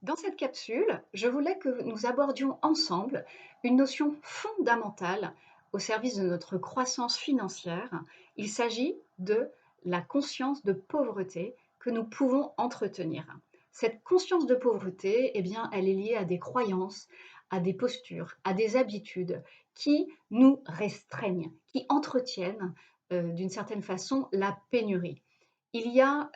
Dans cette capsule, je voulais que nous abordions ensemble une notion fondamentale au service de notre croissance financière. Il s'agit de la conscience de pauvreté que nous pouvons entretenir. Cette conscience de pauvreté, eh bien, elle est liée à des croyances, à des postures, à des habitudes qui nous restreignent, qui entretiennent d'une certaine façon la pénurie. Il y a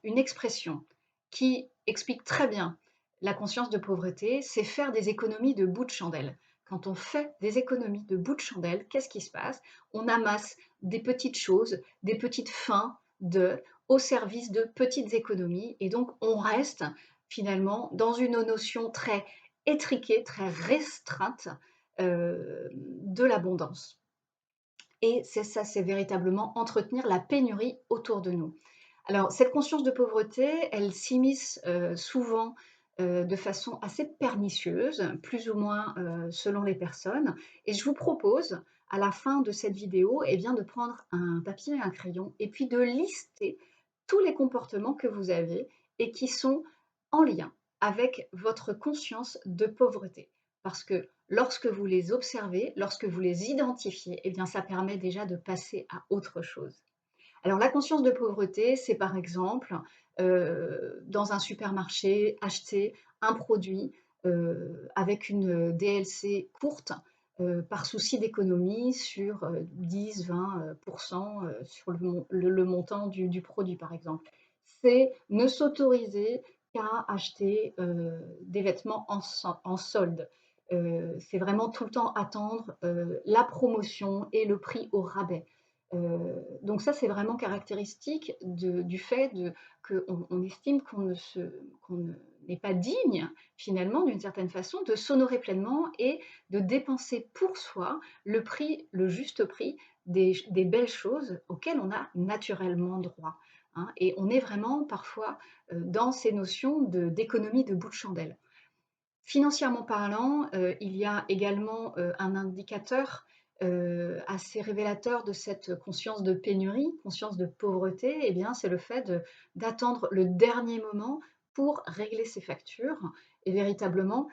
une expression qui explique très bien la conscience de pauvreté, c'est faire des économies de bout de chandelle. Quand on fait des économies de bout de chandelle, qu'est-ce qui se passe? On amasse des petites choses, des petites fins au service de petites économies, et donc on reste finalement dans une notion très étriquée, très restreinte de l'abondance. Et c'est ça, c'est véritablement entretenir la pénurie autour de nous. Alors, cette conscience de pauvreté, elle s'immisce souvent de façon assez pernicieuse, plus ou moins selon les personnes. Et je vous propose, à la fin de cette vidéo, eh bien, de prendre un papier et un crayon et puis de lister tous les comportements que vous avez et qui sont en lien avec votre conscience de pauvreté. Parce que lorsque vous les observez, lorsque vous les identifiez, eh bien, ça permet déjà de passer à autre chose. Alors la conscience de pauvreté, c'est par exemple, dans un supermarché, acheter un produit, avec une DLC courte, par souci d'économie sur, 10-20 sur le montant du produit, par exemple. C'est ne s'autoriser qu'à acheter, des vêtements en solde. C'est vraiment tout le temps attendre, la promotion et le prix au rabais. Donc ça, c'est vraiment caractéristique du fait qu'on estime qu'on n'est pas digne, finalement, d'une certaine façon, de s'honorer pleinement et de dépenser pour soi le juste prix des belles choses auxquelles on a naturellement droit, hein. Et on est vraiment parfois dans ces notions d'économie de bout de chandelle. Financièrement parlant, il y a également, un indicateur, assez révélateur de cette conscience de pénurie, conscience de pauvreté, eh bien, c'est le fait d'attendre le dernier moment pour régler ses factures et véritablement,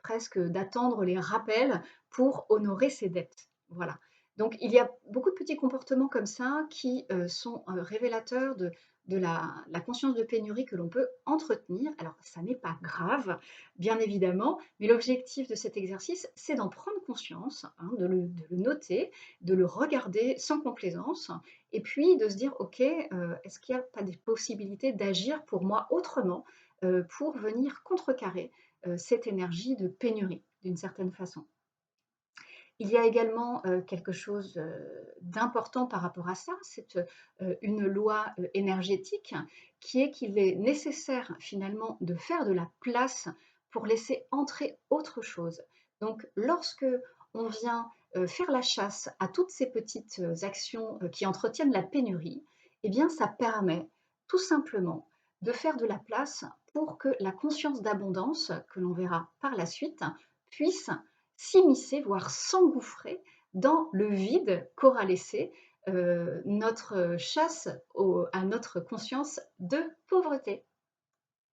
presque d'attendre les rappels pour honorer ses dettes. Voilà. Donc il y a beaucoup de petits comportements comme ça qui, sont, révélateurs de la conscience de pénurie que l'on peut entretenir. Alors, ça n'est pas grave, bien évidemment, mais l'objectif de cet exercice, c'est d'en prendre conscience, hein, de le noter, de le regarder sans complaisance, et puis de se dire, OK, est-ce qu'il n'y a pas des possibilités d'agir pour moi autrement, pour venir contrecarrer cette énergie de pénurie, d'une certaine façon. Il y a également, quelque chose, d'important par rapport à ça, c'est, une loi, énergétique qui est qu'il est nécessaire finalement de faire de la place pour laisser entrer autre chose. Donc lorsque on vient, faire la chasse à toutes ces petites, actions, qui entretiennent la pénurie, eh bien ça permet tout simplement de faire de la place pour que la conscience d'abondance, que l'on verra par la suite, puisse s'immiscer, voire s'engouffrer dans le vide qu'aura laissé notre chasse à notre conscience de pauvreté.